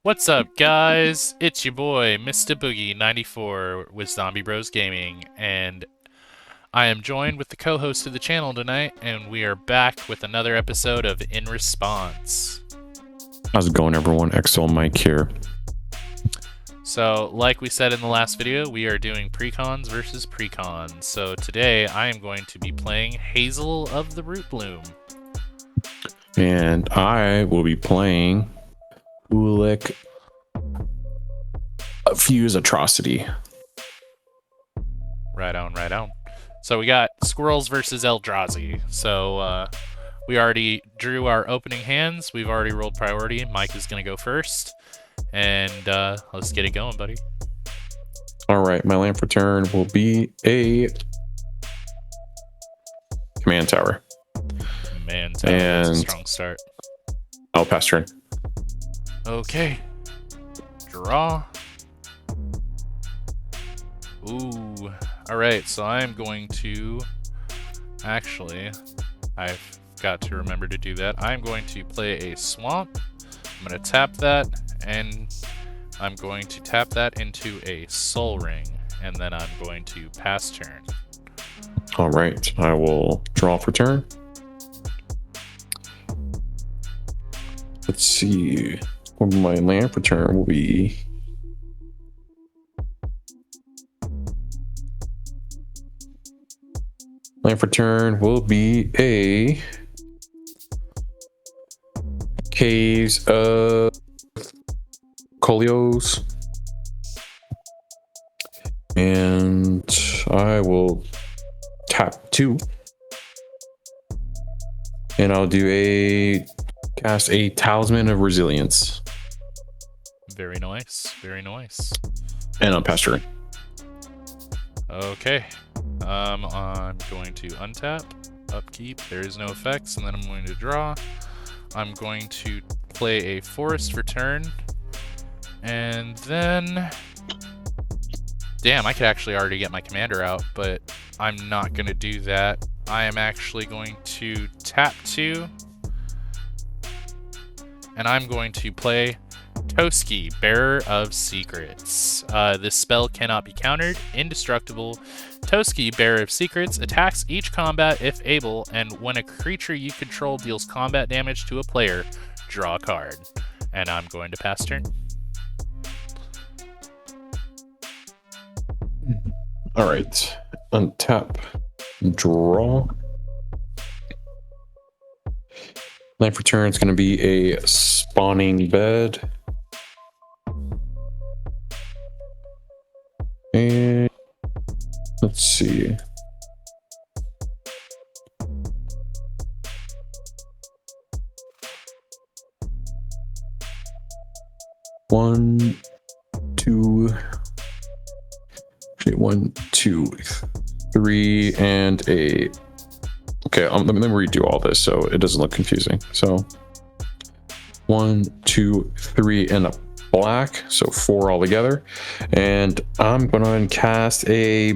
What's up, guys? It's your boy, Mr. Boogie 94 with Zombie Bros Gaming, and I am joined with the co-host of the channel tonight, and we are back with another episode of In Response. How's it going, everyone? XL Mike here. So, like we said in the last video, we are doing precons versus precons. So today, I am going to be playing Hazel of the Root Bloom. And I will be playing ulalek Fuse Atrocity. Right on, right on. So we got Squirrels versus Eldrazi. So we already drew our opening hands. We've already rolled priority. Mike is going to go first. And let's get it going, buddy. All right, my land for turn will be a command tower. Man, that's a strong start. I'll pass turn. Okay. Draw. Ooh. Alright, so I'm going to... Actually, I've got to remember to do that. I'm going to play a swamp. I'm going to tap that, and I'm going to tap that into a soul ring, and then I'm going to pass turn. All right, I will draw for turn. Let's see. What my land for turn will be. Land for turn will be a Caves of Colios. And I will tap 2. And I'll do cast a Talisman of Resilience. Very nice, very nice. And I'll pass turn. Okay. I'm going to untap, upkeep, there is no effects, and then I'm going to draw. I'm going to play a forest for turn, and then... Damn, I could actually already get my commander out, but I'm not going to do that. I am actually going to tap 2, and I'm going to play Toski, Bearer of Secrets. This spell cannot be countered. Indestructible. Toski, Bearer of Secrets, attacks each combat if able, and when a creature you control deals combat damage to a player, draw a card. And I'm going to pass turn. All right. Untap. Draw. Land for turn is going to be a spawning bed. And let's see. One, two, 3, and a. Okay, let me redo all this so it doesn't look confusing. So 1, 2, 3, and a black, so 4 altogether. And I'm going to cast a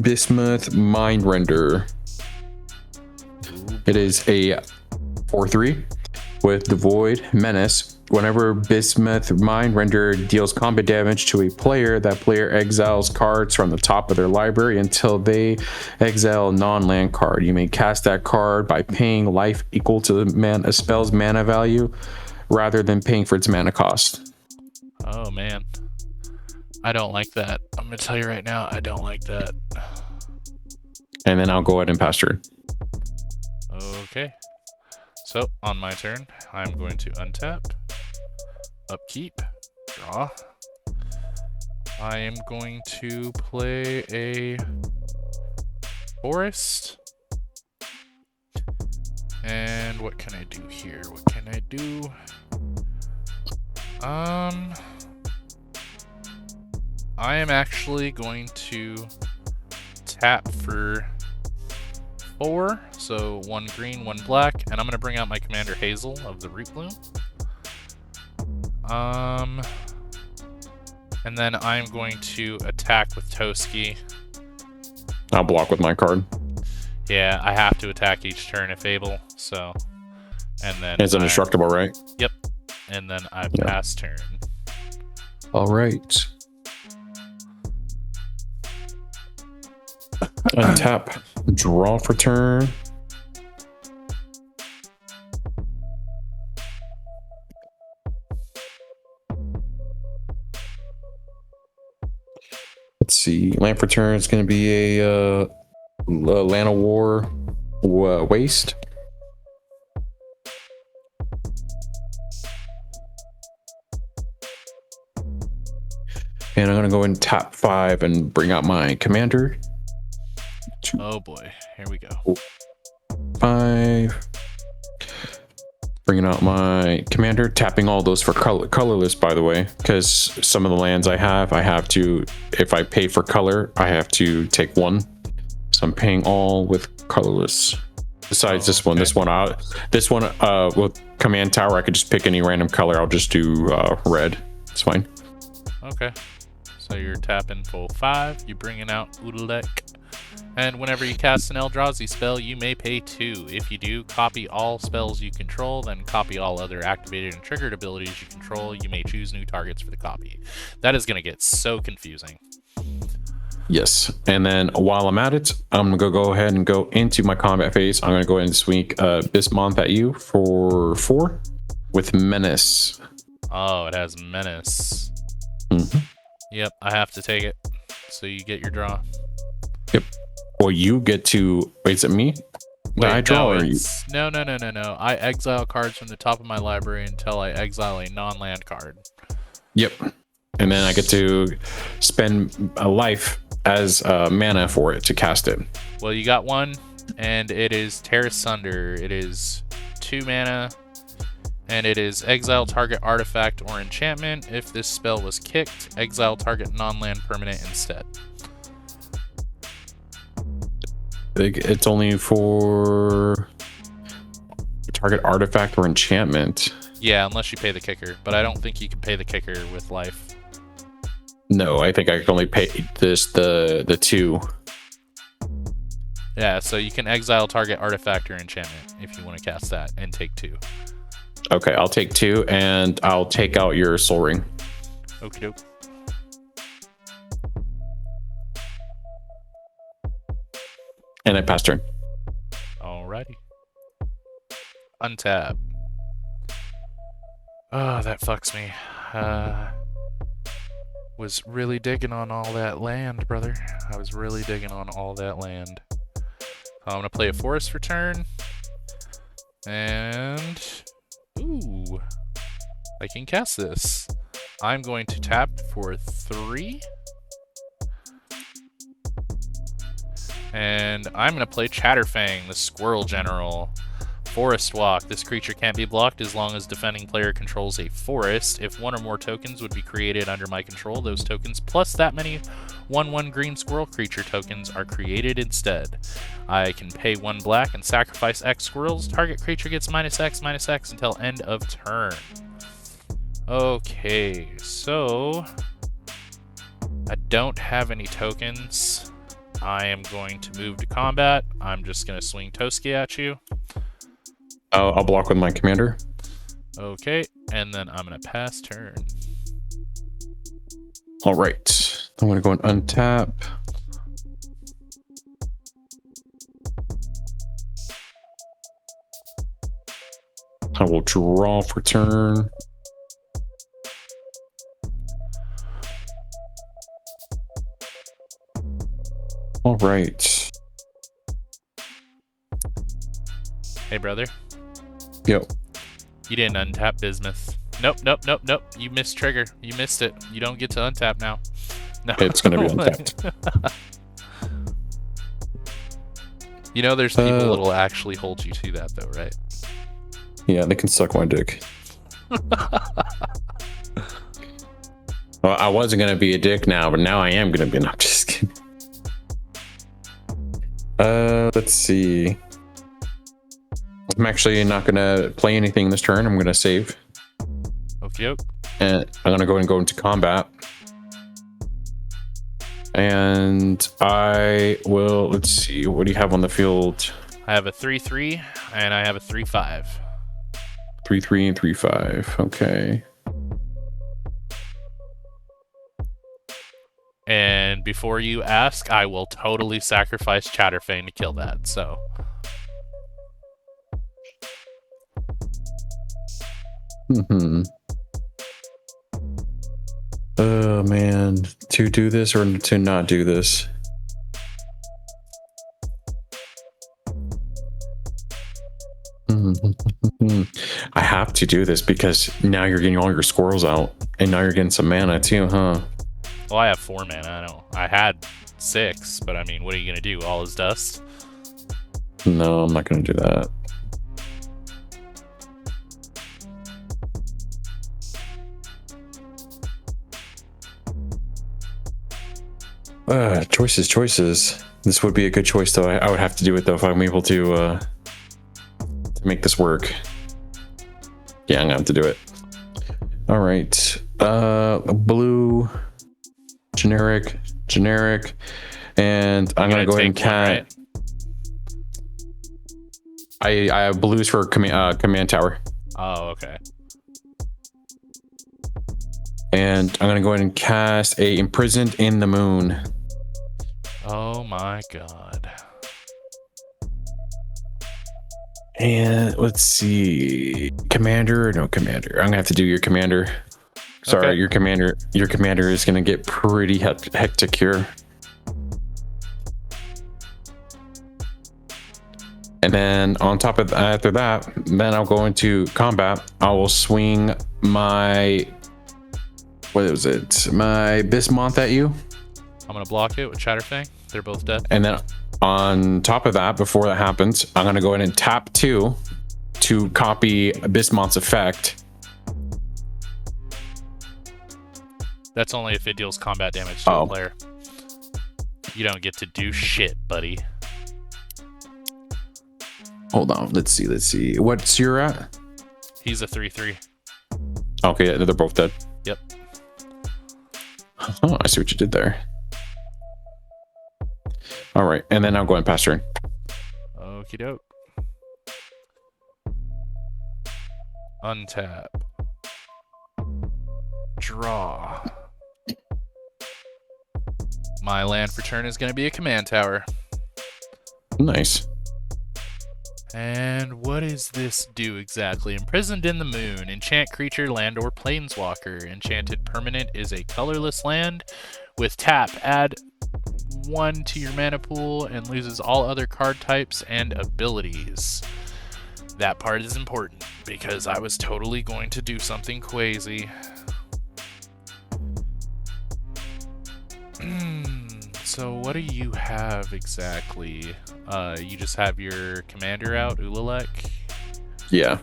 Bismuth Mindrender. It is a 4/3 with Devoid Menace. Whenever Bismuth Mindrender deals combat damage to a player, that player exiles cards from the top of their library until they exile a non-land card. You may cast that card by paying life equal to a spell's mana value rather than paying for its mana cost. Oh, man. I don't like that. I'm going to tell you right now, I don't like that. And then I'll go ahead and pass turn. Okay. So, on my turn, I'm going to untap, upkeep, draw. I am going to play a forest. And what can I do here? What can I do? I am actually going to tap for 4, so 1 green, 1 black, and I'm going to bring out my commander Hazel of the Root Bloom. And then I'm going to attack with Toski. I'll block with my card. Yeah, I have to attack each turn if able, so... And then It's indestructible, right? Yep. and then I Yeah. pass turn. All right. Untap, draw for turn. Let's see. Land for turn is going to be a Land of War waste. And I'm going to go and tap 5 and bring out my commander. Oh boy, here we go. 5. Bringing out my commander, tapping all those for colorless, by the way, because some of the lands I have to, if I pay for color, I have to take 1. So I'm paying all with colorless. Besides this one, with command tower, I could just pick any random color. I'll just do red. It's fine. Okay. So you're tapping full 5. You're bringing out ulalek. And whenever you cast an Eldrazi spell, you may pay 2. If you do, copy all spells you control, then copy all other activated and triggered abilities you control. You may choose new targets for the copy. That is going to get so confusing. Yes. And then while I'm at it, I'm going to go ahead and go into my combat phase. I'm going to go ahead and swing Bismonth at you for 4 with Menace. Oh, it has Menace. Mm-hmm. Yep, I have to take it. So you get your draw. Yep. Well, you get to. Wait, is it me? Wait, I draw no, or you? No. I exile cards from the top of my library until I exile a non-land card. Yep. And then I get to spend a life as mana for it to cast it. Well, you got 1, and it is Tear Asunder. It is 2 mana, and it is exile target artifact or enchantment. If this spell was kicked, exile target non-land permanent instead. It's only for target artifact or enchantment. Yeah, unless you pay the kicker, but I don't think you can pay the kicker with life. No, I think I can only pay the 2. Yeah, so you can exile target artifact or enchantment if you want to cast that and take 2. Okay, I'll take 2 and I'll take out your Soul Ring. Okie doke. And I pass turn. Alrighty. Untab. Oh, that fucks me. Was really digging on all that land, brother. I was really digging on all that land. I'm gonna play a forest for turn. And... ooh. I can cast this. I'm going to tap for 3. And I'm going to play Chatterfang, the Squirrel General. Forest Walk. This creature can't be blocked as long as defending player controls a forest. If 1 or more tokens would be created under my control, those tokens plus that many 1/1 green squirrel creature tokens are created instead. I can pay 1 black and sacrifice X squirrels. Target creature gets -X/-X until end of turn. Okay, so I don't have any tokens. I am going to move to combat. I'm just going to swing Toski at you. I'll block with my commander. Okay, and then I'm going to pass turn. All right. I'm going to go and untap. I will draw for turn. All right. Hey, brother. Yep. You didn't untap Bismuth. Nope. You missed trigger. You missed it. You don't get to untap now. No. It's going to be untapped. You know there's people that will actually hold you to that, though, right? Yeah, they can suck my dick. Well, I wasn't going to be a dick now, but now I am going to be. No, I'm just kidding. Let's see. I'm actually not going to play anything this turn. I'm going to save. Okay. And I'm going to go into combat. And I will, let's see, what do you have on the field? I have a 3/3 and I have a 3/5. 3/3 and 3/5. Okay. And before you ask, I will totally sacrifice Chatterfang to kill that, so. Oh man, to do this or to not do this? I have to do this because now you're getting all your squirrels out, and now you're getting some mana too, huh? Well, I have 4 mana. I had 6, but I mean, what are you gonna do? All is dust? No, I'm not gonna do that. Choices. This would be a good choice, though. I would have to do it though if I'm able to make this work. Yeah, I'm gonna have to do it. All right. Blue, generic, and I'm gonna go ahead and cat. Right? I have blues for command tower. Oh, okay. And I'm gonna go ahead and cast a Imprisoned in the Moon. Oh my god. And let's see, commander. No commander. I'm gonna have to do your commander. Sorry, okay. Your commander is gonna get pretty hectic here. And then on top of after that, then I'll go into combat. I will swing my my Bismuth at you. I'm gonna block it with Chatterfang. They're both dead. And then on top of that, before that happens, I'm gonna go ahead and tap 2 to copy Bismuth's effect. That's only if it deals combat damage to a player. You don't get to do shit, buddy. Hold on, let's see. What's your at? He's a 3/3. Okay, they're both dead. Yep. Oh, I see what you did there. All right, and then I'll go and pass turn. Okie doke. Untap. Draw. My land for turn is going to be a command tower. Nice. And what does this do exactly? Imprisoned in the Moon. Enchant creature, land, or planeswalker. Enchanted permanent is a colorless land. With tap, add 1 to your mana pool and loses all other card types and abilities. That part is important because I was totally going to do something crazy. So what do you have exactly? You just have your commander out, Ulalek? Yeah.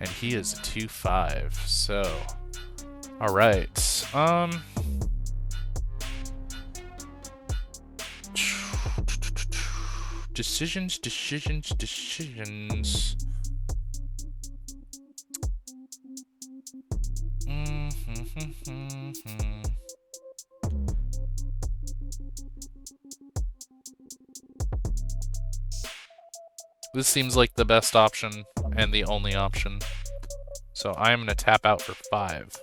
And he is a 2/5, so... Alright, Decisions. This seems like the best option and the only option. So I am going to tap out for 5.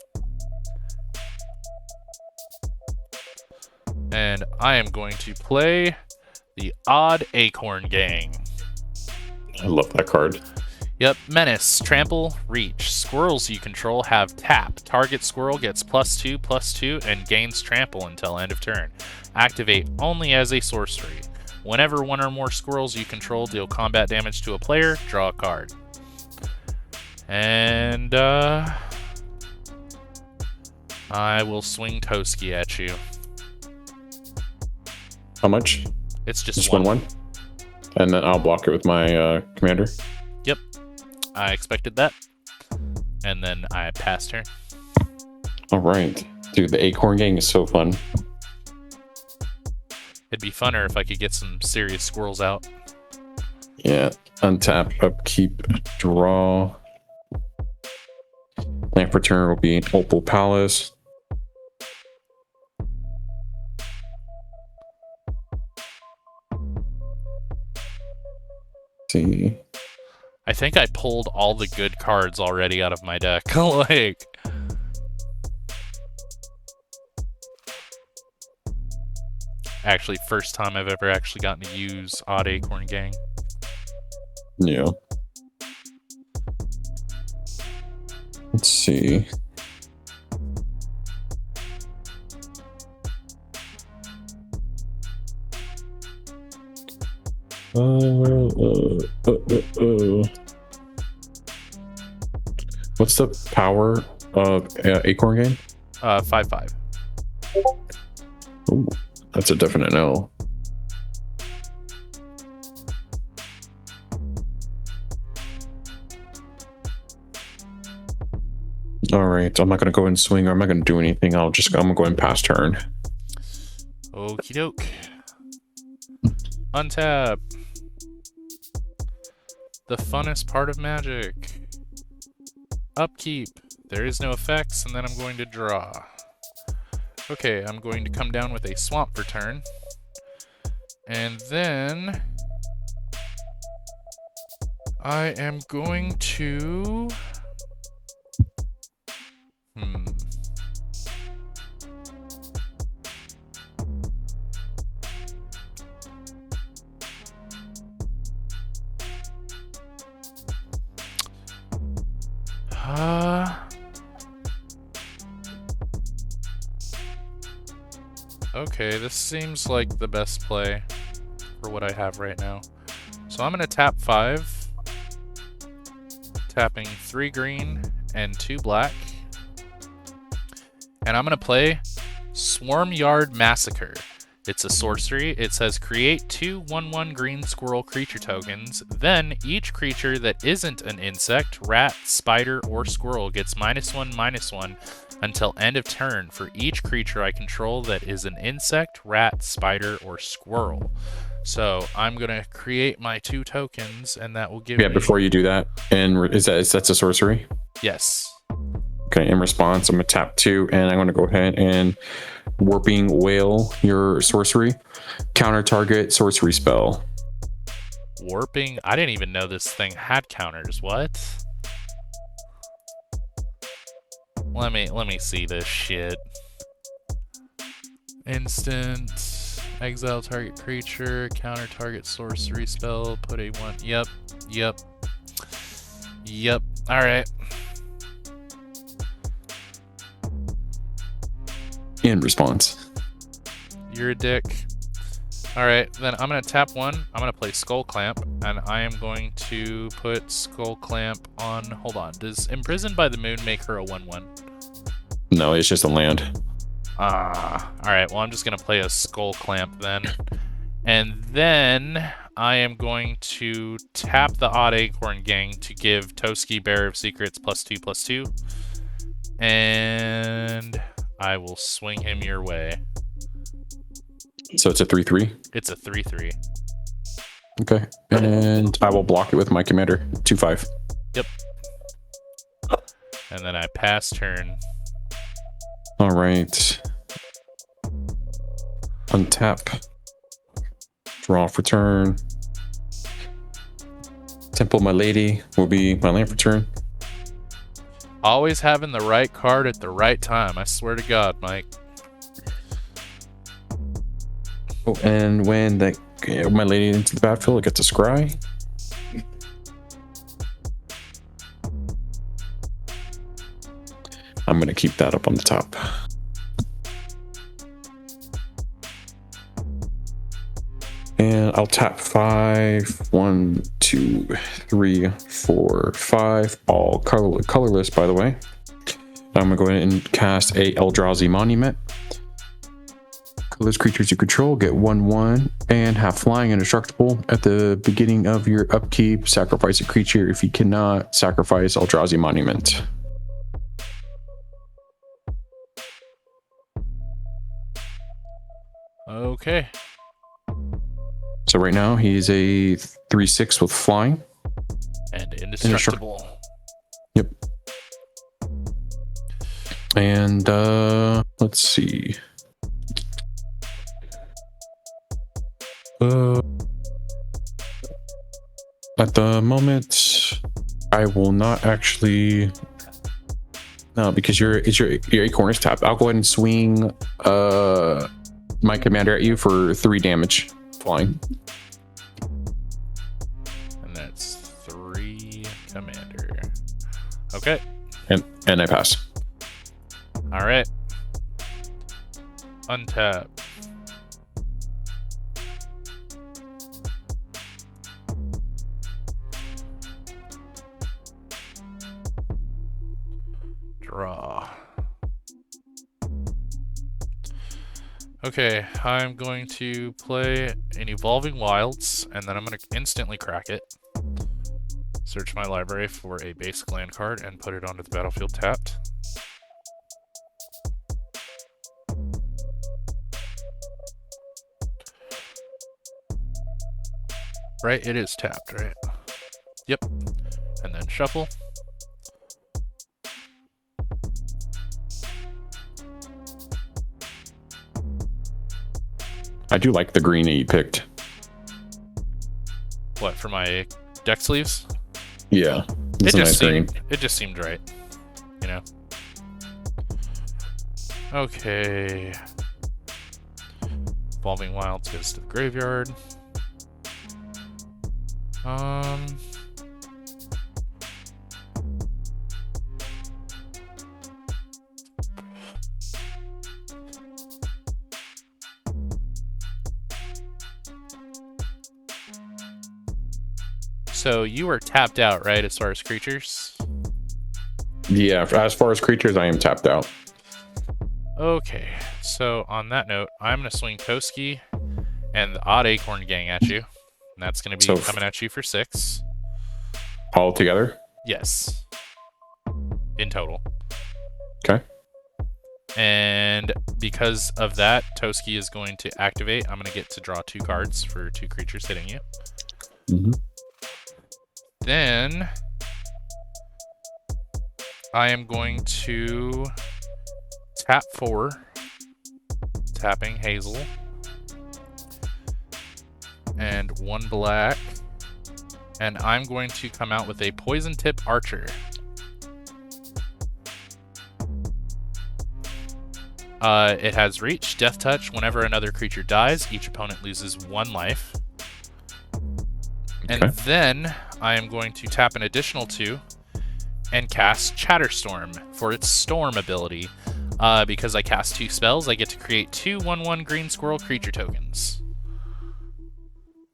And I am going to play the Odd Acorn Gang. I love that card. Yep, Menace, Trample, Reach. Squirrels you control have tap. Target squirrel gets +2/+2 and gains trample until end of turn. Activate only as a sorcery. Whenever 1 or more squirrels you control deal combat damage to a player, draw a card. And, I will swing Toski at you. How much? It's just 1. 1. And then I'll block it with my commander. Yep. I expected that. And then I pass turn. All right. Dude, the Acorn Gang is so fun. It'd be funner if I could get some serious squirrels out. Yeah. Untap, upkeep, draw. Land for turn will be Opal Palace. See. I think I pulled all the good cards already out of my deck. Like, actually, first time I've ever actually gotten to use Odd Acorn Gang. Yeah. Let's see. What's the power of Acorn Game? 5/5. Ooh, that's a definite no. All right, I'm not gonna go and swing, or I'm not gonna do anything. I'm gonna go and pass turn. Okie doke. Untap. The funnest part of Magic. Upkeep. There is no effects, and then I'm going to draw. Okay, I'm going to come down with a swamp for turn. And then I am going to... Okay, this seems like the best play for what I have right now. So I'm going to tap 5, tapping 3 green and 2 black. And I'm going to play Swarmyard Massacre. It's a sorcery. It says create 2 1/1 green squirrel creature tokens. Then each creature that isn't an insect, rat, spider, or squirrel gets -1/-1 until end of turn for each creature I control that is an insect, rat, spider, or squirrel. So I'm gonna create my 2 tokens, and that will give me... before you do that, and that's a sorcery? Yes. Okay, in response, I'm gonna tap 2, and I'm gonna go ahead and Warping Whale your sorcery. Counter target sorcery spell. Warping? I didn't even know this thing had counters. What? Let me see this shit. Instant. Exile target creature. Counter target sorcery spell. Put a 1. Yep. Alright. In response. You're a dick. Alright, then I'm going to tap 1. I'm going to play Skull Clamp, and I am going to put Skull Clamp on... Hold on. Does Imprisoned by the Moon make her a 1/1? No, it's just a land. Alright, well, I'm just going to play a Skull Clamp then. And then I am going to tap the Odd Acorn Gang to give Toski Bearer of Secrets +2/+2. And I will swing him your way. So it's a 3/3? It's a 3/3. Okay. And I will block it with my commander. 2/5. Yep. And then I pass turn. All right. Untap. Draw for turn. Temple My Lady will be my land for turn. Always having the right card at the right time. I swear to God, Mike. Oh, and when that My Lady into the battlefield, it gets a scry. I'm going to keep that up on the top. And I'll tap 5. 1, 2, 3, 4, 5. All colorless, by the way. I'm going to go ahead and cast a Eldrazi Monument. Colorless creatures you control get 1/1 and have flying and indestructible. At the beginning of your upkeep, sacrifice a creature. If you cannot, sacrifice Eldrazi Monument. Okay. So right now he's a 3/6 with flying. And indestructible. Yep. And let's see. At the moment, I will not actually. No, because your acorn is tapped. I'll go ahead and swing my commander at you for 3 damage flying. And that's 3 commander. Okay. And I pass. All right. Untap. Draw. Okay, I'm going to play an Evolving Wilds, and then I'm going to instantly crack it. Search my library for a basic land card and put it onto the battlefield tapped. Right, it is tapped, right? Yep. And then shuffle. I do like the green that you picked. What, for my deck sleeves? Yeah, it's a nice green. It just seemed right, you know. Okay. Evolving Wilds goes to the graveyard. So you were tapped out, right, as far as creatures? Yeah, as far as creatures, I am tapped out. Okay, so on that note, I'm going to swing Toski and the Odd Acorn Gang at you. And that's going to be coming at you for 6. All together? Yes. In total. Okay. And because of that, Toski is going to activate. I'm going to get to draw 2 cards for 2 creatures hitting you. Mm-hmm. Then I am going to tap 4, tapping Hazel, and 1 black, and I'm going to come out with a Poison Tip Archer. It has reach, death touch. Whenever another creature dies, each opponent loses 1 life. And then I am going to tap an additional 2 and cast Chatterstorm for its Storm ability. Because I cast 2 spells, I get to create 2 1/1 green squirrel creature tokens.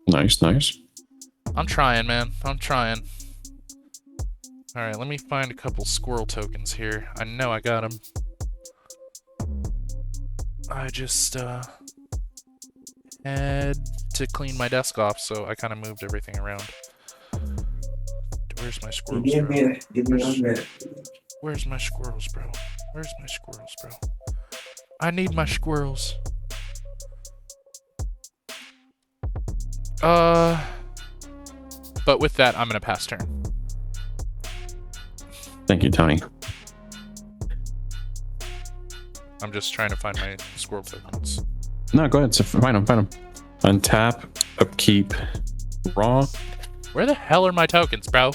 Nice, nice. I'm trying, man. I'm trying. Alright, let me find a couple squirrel tokens here. I know I got them. I just had to clean my desk off, so I kind of moved everything around. Where's my squirrels, bro? Give me 1 minute. Where's my squirrels, bro? Where's my squirrels, bro? I need my squirrels. But with that, I'm gonna pass turn. Thank you, Tony. I'm just trying to find my squirrel tokens. No, go ahead. So find them. Untap, upkeep, raw. Where the hell are my tokens, bro?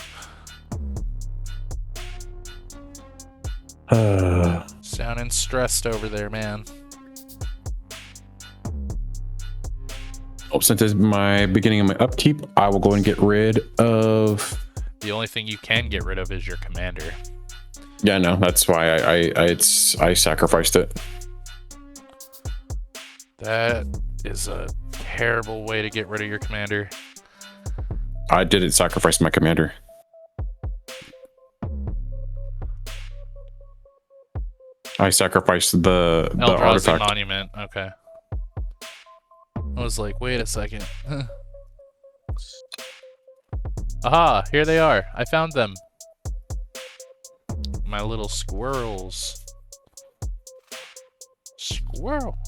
Sounding stressed over there, man. Oh, since it's my beginning of my upkeep, I will go and get rid of. The only thing you can get rid of is your commander. Yeah, no, that's why I sacrificed it. That is a terrible way to get rid of your commander. I didn't sacrifice my commander. I sacrificed the Eldrazi artifact. Monument. Okay. I was like, wait a second. Aha! Here they are. I found them. My little squirrels. Squirrel.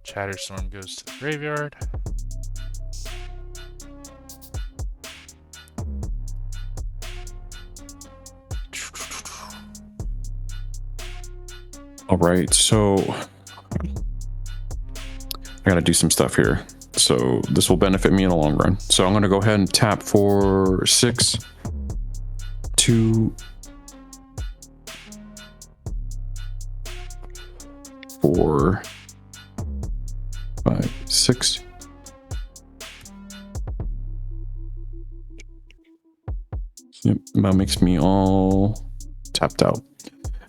Chatterstorm goes to the graveyard. All right, so I gotta do some stuff here. So this will benefit me in the long run. So I'm gonna go ahead and tap for 6, 2, 4, 5, 6. Yep, that makes me all tapped out.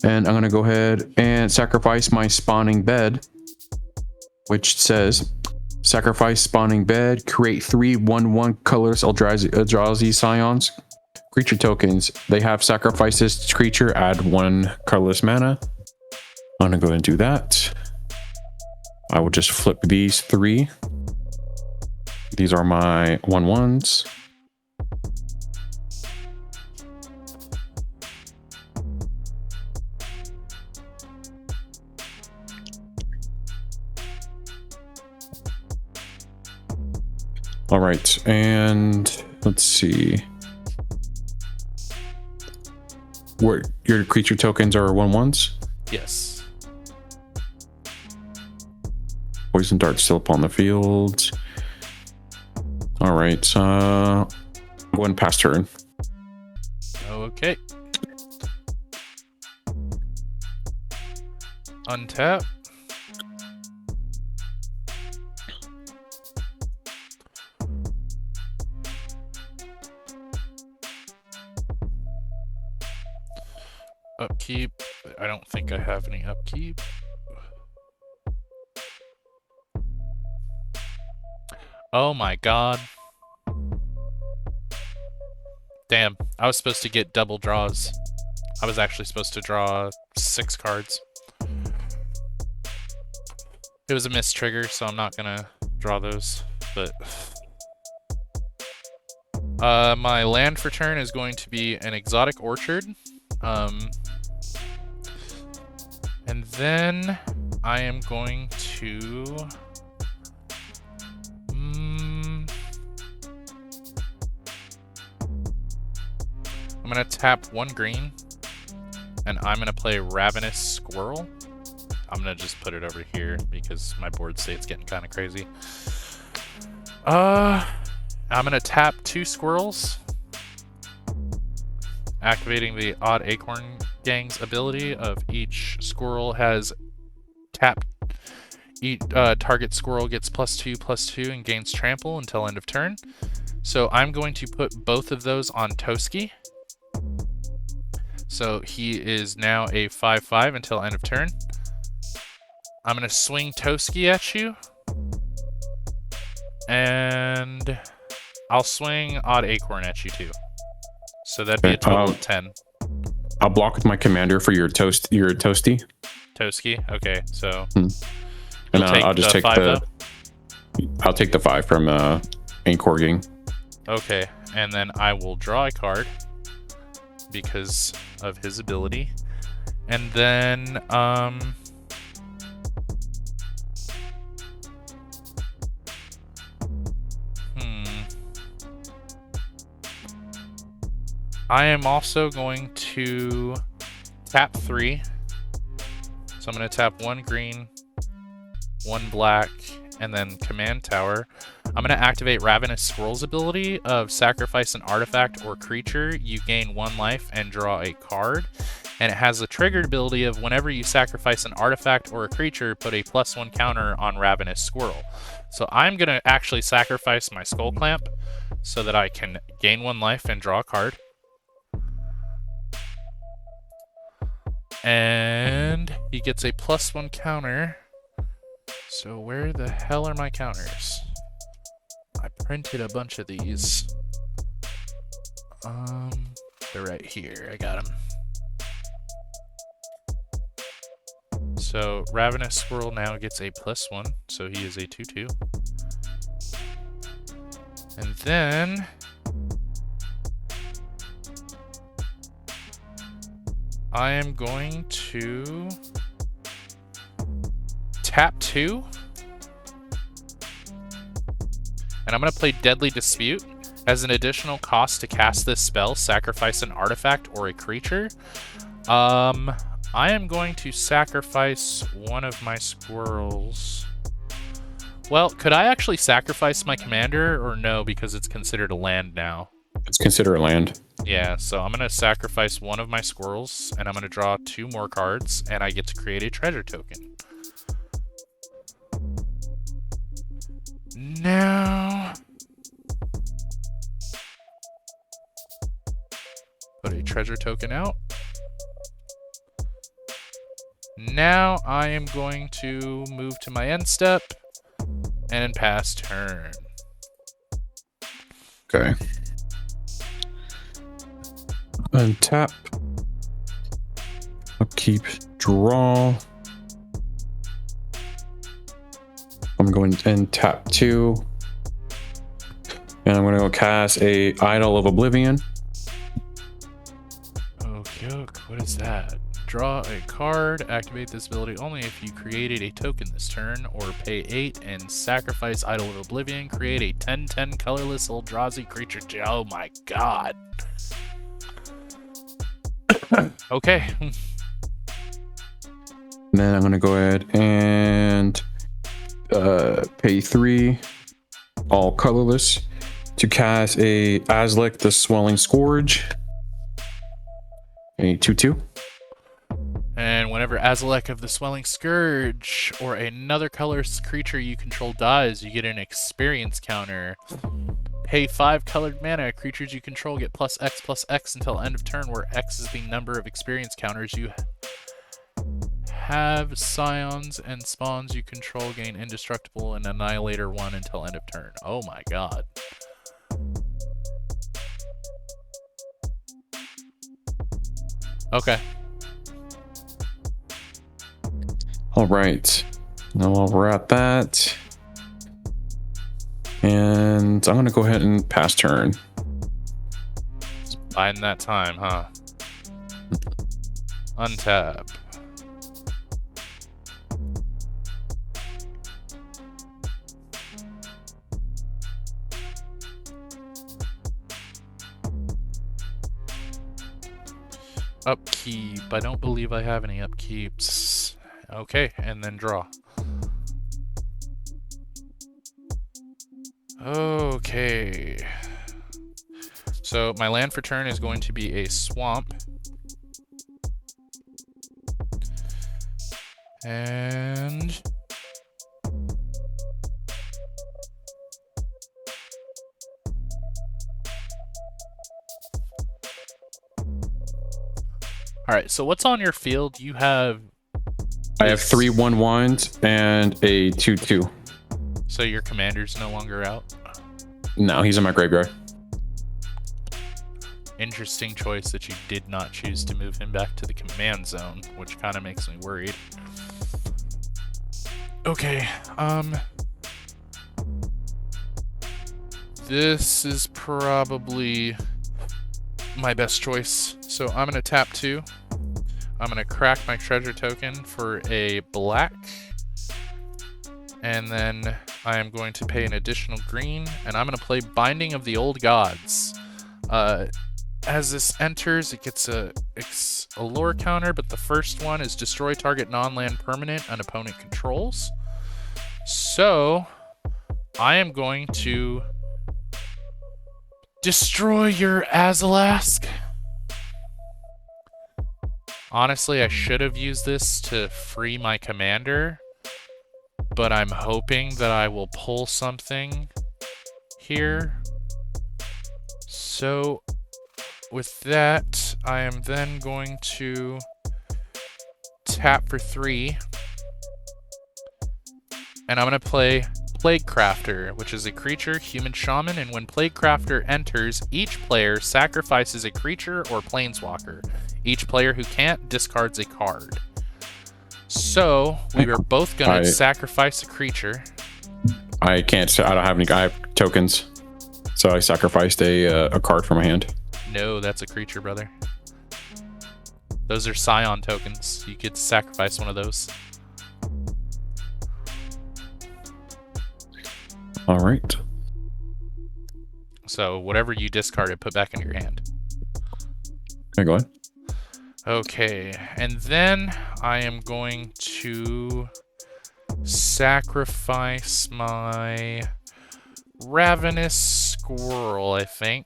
And I'm gonna go ahead and sacrifice my spawning bed, which says sacrifice spawning bed, create 3 1/1 colorless Eldrazi scions. Creature tokens. They have sacrifice this creature, add 1 colorless mana. I'm gonna go ahead and do that. I will just flip these 3. These are my 1/1s. All right, and let's see. What your creature tokens are 1/1s? Yes. Poison dart still upon the field. All right, go ahead and pass turn. Okay. Untap. Upkeep. I don't think I have any upkeep. Oh my god. Damn, I was supposed to get double draws. I was actually supposed to draw 6 cards. It was a missed trigger, so I'm not gonna draw those, but... my land for turn is going to be an exotic orchard. And then I am going to... I'm going to tap 1 green, and I'm going to play Ravenous Squirrel. I'm going to just put it over here because my board state's getting kind of crazy. I'm going to tap 2 squirrels, activating the Odd Acorn Gang's ability of each squirrel has tap. Each target squirrel gets +2/+2 and gains trample until end of turn. So I'm going to put both of those on Toski. So he is now a 5/5 until end of turn. I'm going to swing Toski at you. And I'll swing Odd Acorn at you too. So that'd be a total of 10. I'll block with my commander for your toasty. Toski, okay, so and I'll just take 5, I'll take the 5 from Ankorging. Okay, and then I will draw a card because of his ability. And then I am also going to tap 3. So I'm going to tap 1 green, 1 black, and then Command Tower. I'm going to activate Ravenous Squirrel's ability of sacrifice an artifact or creature. You gain 1 life and draw a card. And it has the triggered ability of whenever you sacrifice an artifact or a creature, put a +1 counter on Ravenous Squirrel. So I'm going to actually sacrifice my Skull Clamp so that I can gain 1 life and draw a card. And he gets a +1 counter. So where the hell are my counters? I printed a bunch of these. They're right here. I got them. So Ravenous Squirrel now gets a +1, so he is a 2/2. And then I am going to tap 2. And I'm going to play Deadly Dispute. As an additional cost to cast this spell, sacrifice an artifact or a creature. I am going to sacrifice one of my squirrels. Well, could I actually sacrifice my commander, or no, because it's considered a land now? It's considered land. Yeah, so I'm going to sacrifice one of my squirrels, and I'm going to draw 2 more cards, and I get to create a treasure token. Now... put a treasure token out. Now I am going to move to my end step and pass turn. Okay. Untap. Upkeep. Draw. I'm going to end tap 2. And I'm going to go cast a Idol of Oblivion. Okay, what is that? Draw a card, activate this ability only if you created a token this turn, or pay 8 and sacrifice Idol of Oblivion, create a 10/10 colorless Eldrazi creature. Oh my god. Okay. Then I'm going to go ahead and pay 3, all colorless, to cast a Azlek the Swelling Scourge. A 2/2. And whenever Azalek of the Swelling Scourge or another colorless creature you control dies, you get an experience counter. Pay 5 colored mana. Creatures you control get +X until end of turn, where X is the number of experience counters you have. Scions and spawns you control gain indestructible and annihilator 1 until end of turn. Oh my god. Okay. All right. Now while we're at that, and I'm going to go ahead and pass turn. Biding that time, huh? Untap. Upkeep. I don't believe I have any upkeeps. Okay, and then draw. Okay. So my land for turn is going to be a swamp. And... alright, so what's on your field? You have... I have 3 1/1s and a 2/2. So your commander's no longer out? No, he's in my graveyard. Interesting choice that you did not choose to move him back to the command zone, which kind of makes me worried. Okay, this is probably my best choice. So I'm gonna tap 2. I'm gonna crack my treasure token for a black. And then I am going to pay an additional green, and I'm gonna play Binding of the Old Gods. As this enters, it gets a lore counter, but the first one is destroy target non-land permanent an opponent controls. So I am going to destroy your Azalask. Honestly, I should have used this to free my commander, but I'm hoping that I will pull something here. So with that, I am then going to tap for 3. And I'm going to play Plague Crafter, which is a creature, human shaman, and when Plague Crafter enters, each player sacrifices a creature or planeswalker. Each player who can't discards a card. So, we are both going to sacrifice a creature. I can't, I don't have any, I have tokens. So I sacrificed a card from my hand. No, that's a creature, brother. Those are Scion tokens. You get to sacrifice one of those. All right. So whatever you discarded, put back in your hand. Okay, go ahead. Okay, and then I am going to sacrifice my ravenous squirrel, I think.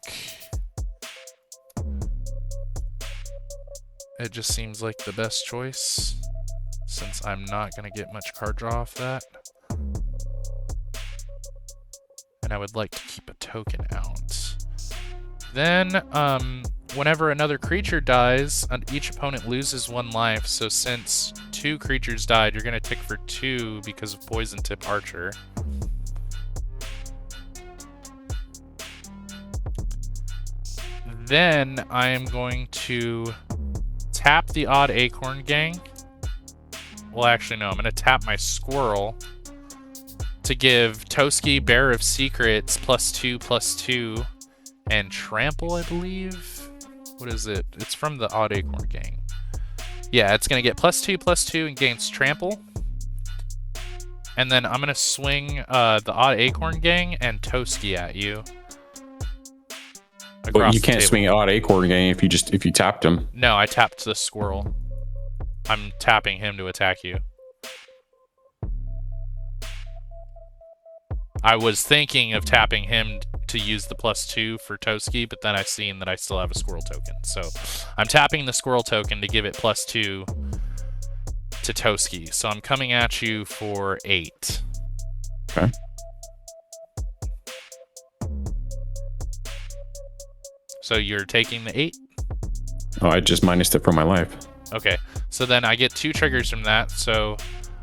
It just seems like the best choice, since I'm not going to get much card draw off that. And I would like to keep a token out. Then, whenever another creature dies, each opponent loses 1 life. So since 2 creatures died, you're going to tick for 2 because of Poison Tip Archer. Then I am going to tap the Odd Acorn Gang. Well, actually, no. I'm going to tap my Squirrel to give Toski, Bearer of Secrets, +2/+2, and Trample, I believe. What is it? It's from the Odd Acorn Gang. Yeah, it's going to get +2/+2 and gains Trample. And then I'm going to swing the Odd Acorn Gang and Toski at you. But you can't swing Odd Acorn Gang if you tapped him. No, I tapped the Squirrel. I'm tapping him to attack you. I was thinking of tapping him to use the +2 for Toski, but then I seen that I still have a Squirrel token. So I'm tapping the Squirrel token to give it +2 to Toski. So I'm coming at you for 8. Okay. So you're taking the 8? Oh, I just minused it from my life. Okay. So then I get 2 triggers from that. So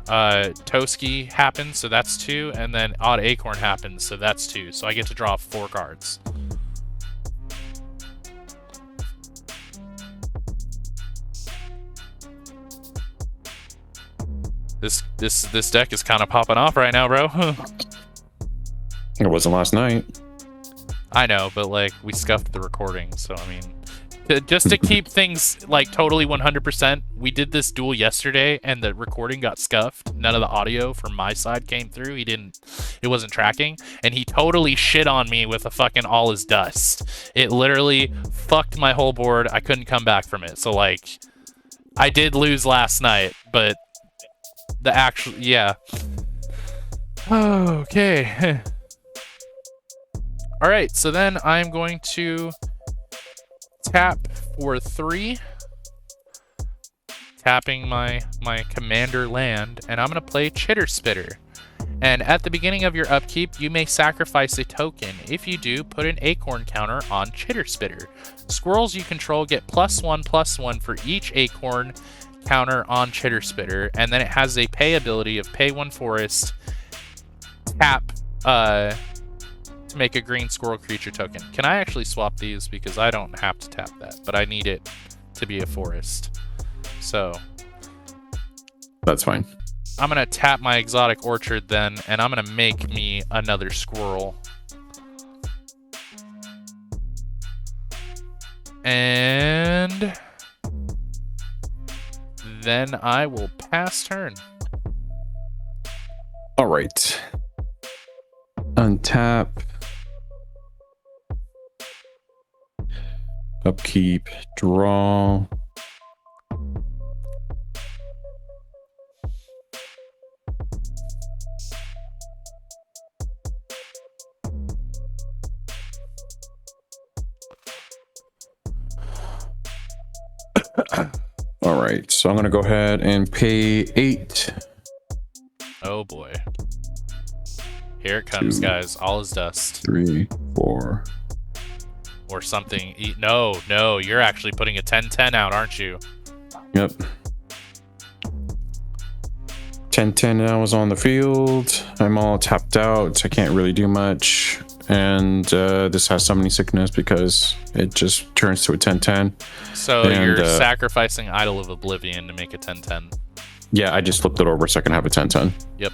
Toski happens, so that's 2, and then Odd Acorn happens, so that's 2. So I get to draw 4 cards. This deck is kind of popping off right now, bro. It wasn't last night. I know, but like we scuffed the recording, so I mean, just to keep things like totally 100%, we did this duel yesterday, and the recording got scuffed. None of the audio from my side came through. It wasn't tracking, and he totally shit on me with a fucking all is dust. It literally fucked my whole board. I couldn't come back from it. So like, I did lose last night, but the actual, yeah. Okay. All right, so then I'm going to tap for 3, tapping my commander land, and I'm going to play Chitter Spitter. And at the beginning of your upkeep, you may sacrifice a token. If you do, put an acorn counter on Chitter Spitter. Squirrels you control get +1/+1 for each acorn counter on Chitter Spitter, and then it has a pay ability of pay 1 forest, tap to make a green squirrel creature token. Can I actually swap these? Because I don't have to tap that, but I need it to be a forest. So that's fine. I'm going to tap my exotic orchard then, and I'm going to make me another squirrel. And then I will pass turn. All right. Untap. Upkeep. Draw. All right, so I'm gonna go ahead and pay 8. Oh boy. Here it comes, 2, guys. All is dust. 3, 4. Or something. No, you're actually putting a 10/10 out, aren't you? Yep. 10/10 now is on the field. I'm all tapped out, so I can't really do much. And this has summoning sickness because it just turns to a 10/10. So you're sacrificing Idol of Oblivion to make a 10/10. Yeah, I just flipped it over so I can have a 10/10. Yep.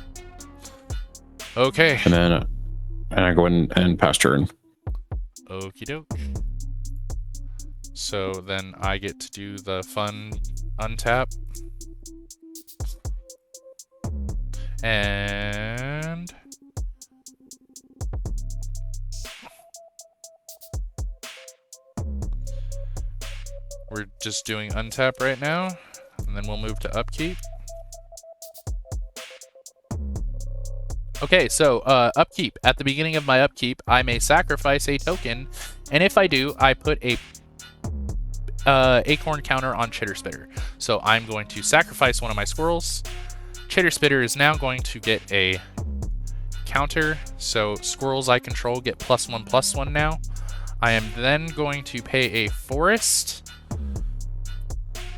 Okay. And then I go in and pass turn. Okie doke. So then I get to do the fun untap. And we're just doing untap right now, and then we'll move to upkeep. Okay, so upkeep. At the beginning of my upkeep, I may sacrifice a token, and if I do, I put a acorn counter on Chitter Spitter. So I'm going to sacrifice one of my squirrels. Chitter Spitter is now going to get a counter, so squirrels I control get +1/+1 now. I am then going to pay a forest,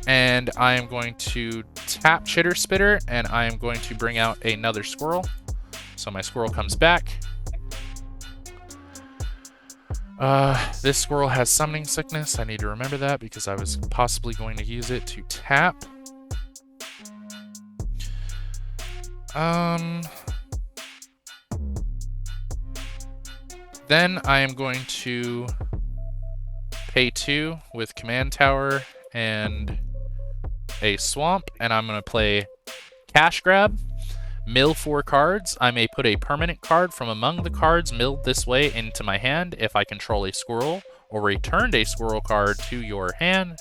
and I am going to tap Chitter Spitter, and I am going to bring out another squirrel. So my squirrel comes back. This squirrel has summoning sickness. I need to remember that because I was possibly going to use it to tap. Then I am going to pay 2 with Command Tower and a Swamp, and I'm going to play Cash Grab. Mill 4 cards. I may put a permanent card from among the cards milled this way into my hand if I control a squirrel, or returned a squirrel card to your hand,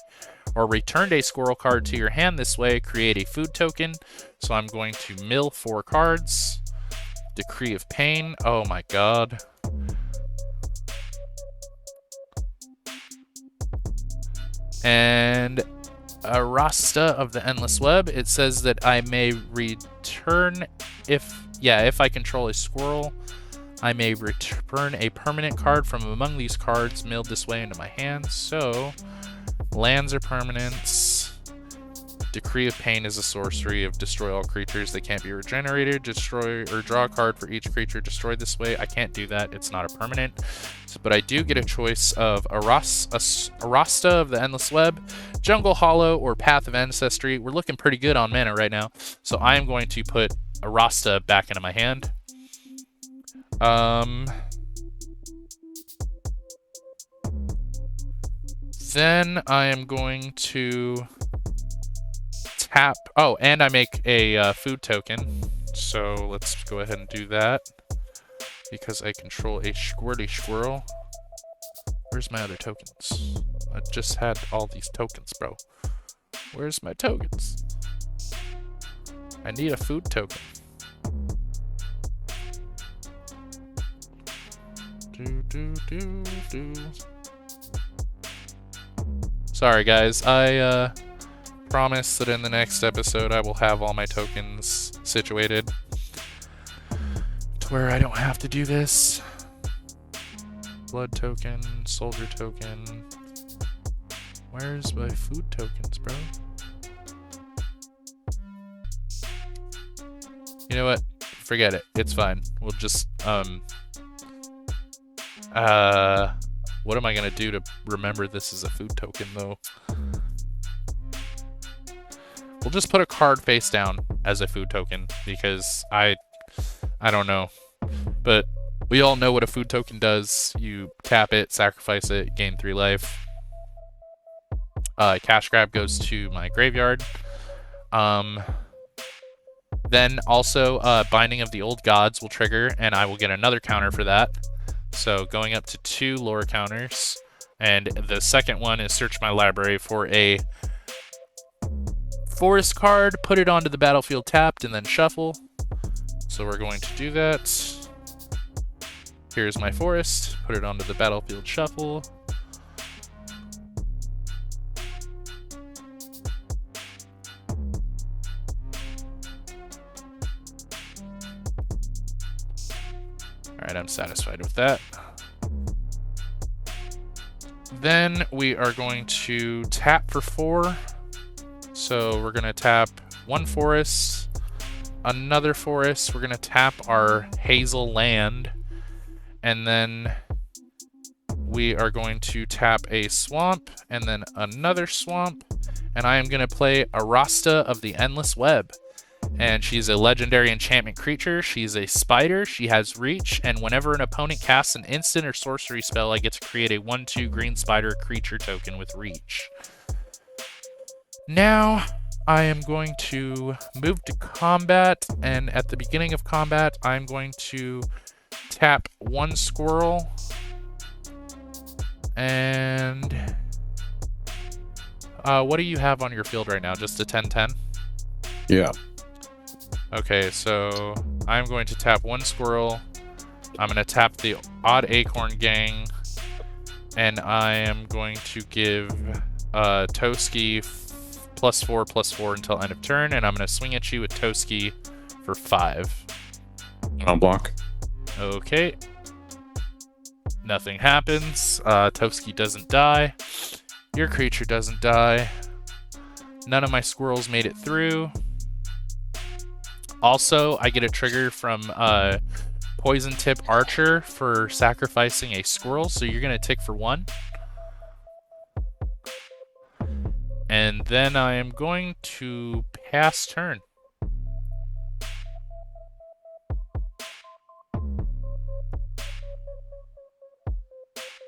or returned a squirrel card to your hand this way, create a food token. So I'm going to mill 4 cards. Decree of Pain. Oh my god. And a Rasta of the Endless Web. It says that I may return if I control a squirrel, I may return a permanent card from among these cards milled this way into my hand. So lands are permanents. Decree of Pain is a sorcery of destroy all creatures that can't be regenerated. Destroy or draw a card for each creature destroyed this way. I can't do that. It's not a permanent. But I do get a choice of a Rasta of the Endless Web, Jungle Hollow, or Path of Ancestry. We're looking pretty good on mana right now. So I am going to put a Rasta back into my hand. Then I am going to tap. Oh, and I make a food token. So let's go ahead and do that. Because I control a squirty squirrel. Where's my other tokens? I just had all these tokens, bro. Where's my tokens? I need a food token. Sorry, guys. I promise that in the next episode I will have all my tokens situated to where I don't have to do this. Blood token, soldier token. Where's my food tokens, bro? You know what? Forget it. It's fine. We'll just, what am I gonna do to remember this is a food token, though? We'll just put a card face down as a food token, because I don't know. But we all know what a food token does. You tap it, sacrifice it, gain 3 life. Cash Grab goes to my graveyard. Then also, Binding of the Old Gods will trigger, and I will get another counter for that. So going up to 2 lore counters. And the second one is search my library for a forest card, put it onto the battlefield tapped, and then shuffle. So we're going to do that. Here's my forest, put it onto the battlefield shuffle. Alright, I'm satisfied with that. Then we are going to tap for 4. So we're going to tap 1 forest, another forest. We're going to tap our Hazel land. And then we are going to tap a swamp and then another swamp. And I am going to play a Rasta of the Endless Web. And she's a legendary enchantment creature. She's a spider. She has reach. And whenever an opponent casts an instant or sorcery spell, I get to create a 1/2 green spider creature token with reach. Now, I am going to move to combat. And at the beginning of combat, I'm going to tap 1 squirrel. And what do you have on your field right now? Just a 10/10? Yeah. Okay, so I'm going to tap one squirrel. I'm going to tap the odd acorn gang. And I am going to give Toski +4/+4 until end of turn. And I'm going to swing at you with Toski for 5. I'll block. Okay. Nothing happens. Toski doesn't die. Your creature doesn't die. None of my squirrels made it through. Also, I get a trigger from Poison Tip Archer for sacrificing a squirrel, so you're going to tick for 1. And then I am going to pass turn.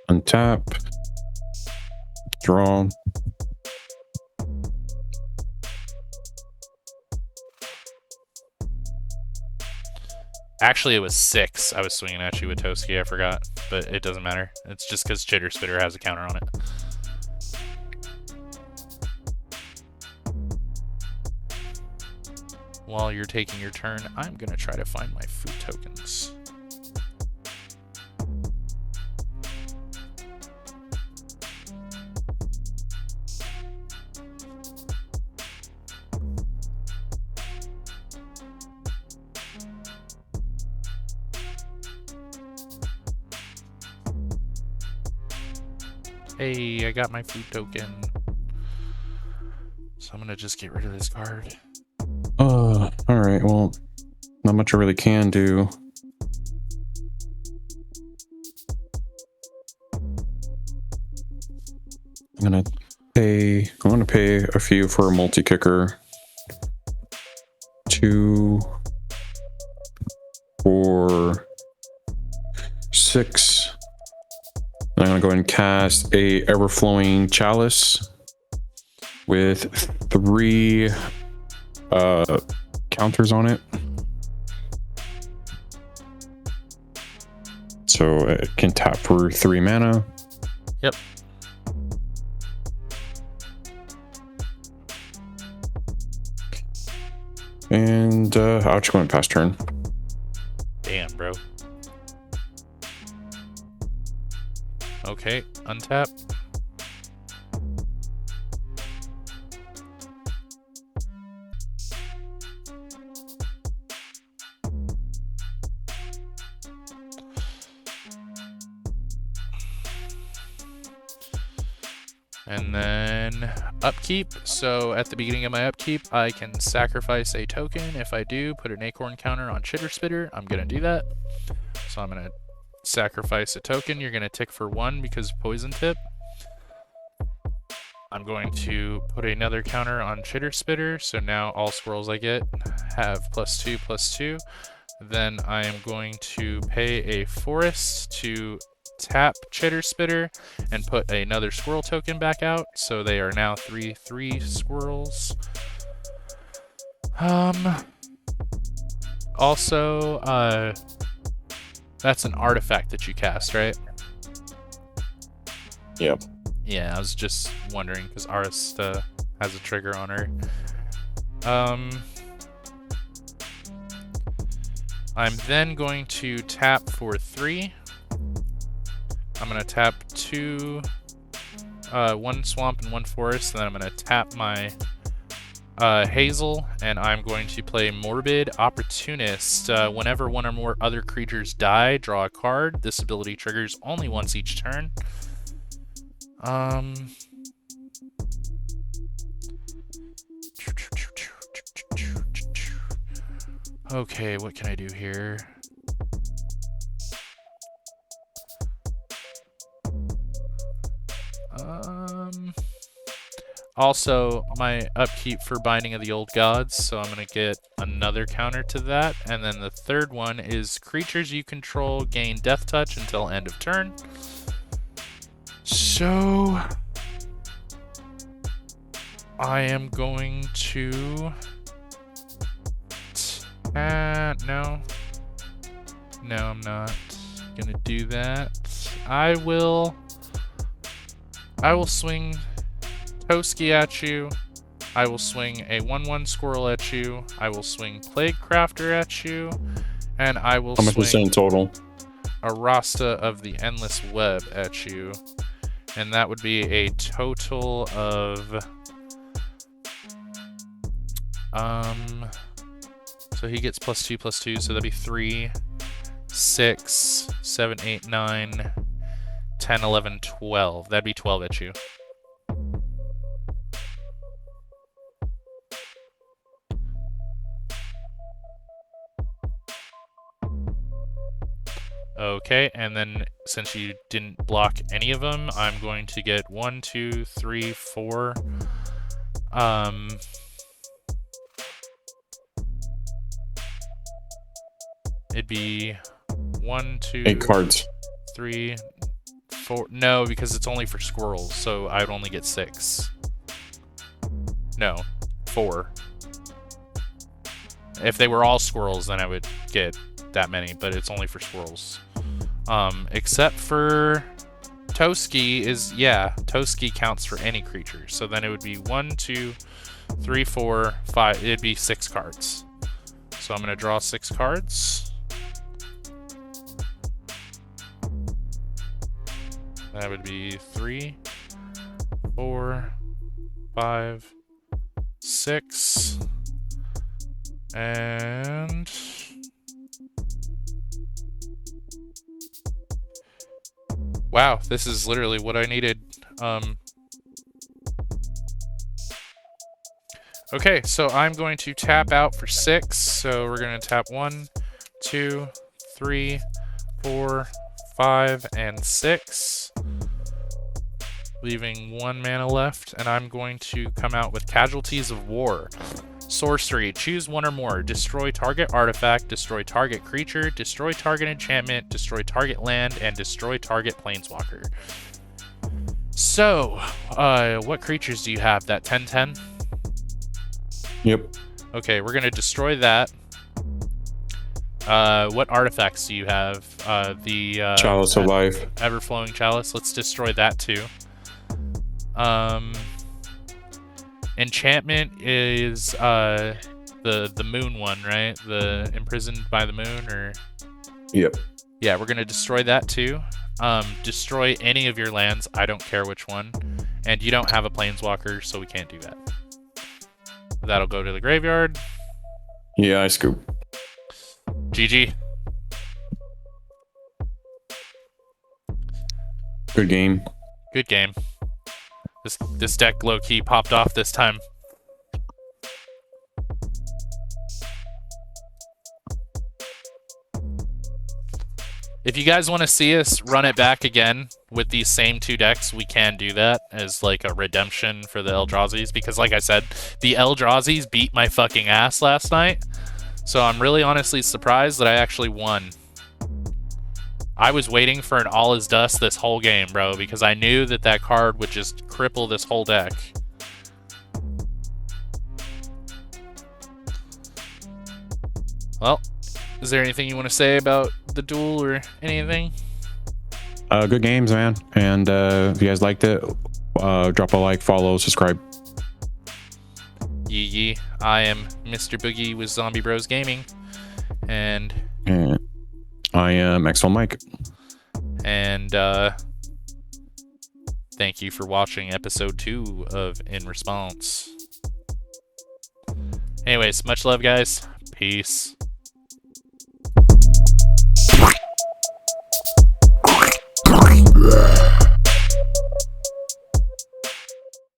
Untap. Draw. Actually, it was 6. I was swinging at you with Toski, I forgot. But it doesn't matter. It's just because Chitter Spitter has a counter on it. While you're taking your turn, I'm going to try to find my food tokens. Hey, I got my food token. So I'm gonna just get rid of this card. Alright, well, not much I really can do. I'm gonna pay a few for a multi-kicker. 2, 4, 6. I'm gonna go ahead and cast a Everflowing Chalice with 3 counters on it. So it can tap for 3 mana. Yep. And I'll just go and pass turn. Damn, bro. Okay, untap. And then upkeep. So at the beginning of my upkeep, I can sacrifice a token. If I do, put an acorn counter on Chitter Spitter. I'm going to do that. So I'm going to sacrifice a token. You're going to tick for 1 because Poison Tip. I'm going to put another counter on Chitter Spitter. So now all squirrels I get have +2/+2. Then I am going to pay a forest to tap Chitter Spitter and put another squirrel token back out. So they are now 3/3 squirrels. Also, that's an artifact that you cast, right? Yep. Yeah, I was just wondering because Arista has a trigger on her. I'm then going to tap for 3. I'm going to tap 2, 1 swamp and 1 forest, and then I'm going to tap my Hazel, and I'm going to play Morbid Opportunist. Whenever one or more other creatures die, draw a card. This ability triggers only once each turn. Okay, what can I do here? Also, my upkeep for Binding of the Old Gods, so I'm going to get another counter to that. And then the third one is creatures you control gain Death Touch until end of turn. So I am going to... no, I'm not going to do that. I will swing Toski at you. I will swing a 1/1 squirrel at you. I will swing Plague Crafter at you. And I will How much is swing in total? a Rasta of the Endless Web at you. And that would be a total of... So he gets +2/+2, so that'd be 3, 6, 7, 8, 9, 10, 11, 12. That'd be 12 at you. Okay, and then since you didn't block any of them, I'm going to get 1, 2, 3, 4. It'd be 1, 2, 8 cards. 3, 4. No, because it's only for squirrels, so I'd only get 6. No, 4. If they were all squirrels, then I would get that many, but it's only for squirrels. Except for Toski Toski counts for any creature. So then it would be 1, 2, 3, 4, 5. It'd be 6 cards. So I'm gonna draw 6 cards. That would be 3, 4, 5, 6, and wow, this is literally what I needed. Okay, so I'm going to tap out for 6. So we're going to tap 1, 2, 3, 4, 5, and 6. Leaving 1 mana left, and I'm going to come out with Casualties of War. Sorcery, choose 1 or more. Destroy target artifact, destroy target creature, destroy target enchantment, destroy target land, and destroy target planeswalker. So, what creatures do you have? That 10/10? Yep. Okay, we're gonna destroy that. What artifacts do you have? The Chalice of Life. Everflowing Chalice. Let's destroy that too. Enchantment is the moon one, right? The Imprisoned by the Moon, or Yep. yeah, we're gonna destroy that too. Destroy any of your lands. I don't care which one. And you don't have a planeswalker, so we can't do that. That'll go to the graveyard. Yeah, I scoop. GG. Good game. Good game. This deck low-key popped off this time. If you guys want to see us run it back again with these same 2 decks, we can do that as like a redemption for the Eldrazi's, because like I said, the Eldrazi's beat my fucking ass last night. So I'm really honestly surprised that I actually won. I was waiting for an All Is Dust this whole game, bro, because I knew that that card would just cripple this whole deck. Well, is there anything you want to say about the duel or anything? Good games, man. And if you guys liked it, drop a like, follow, subscribe. Yee yee. I am Mr. Boogie with Zombie Bros Gaming. And I am Maxwell Mike. And thank you for watching episode 2 of In Response. Anyways, much love, guys. Peace. Yeah.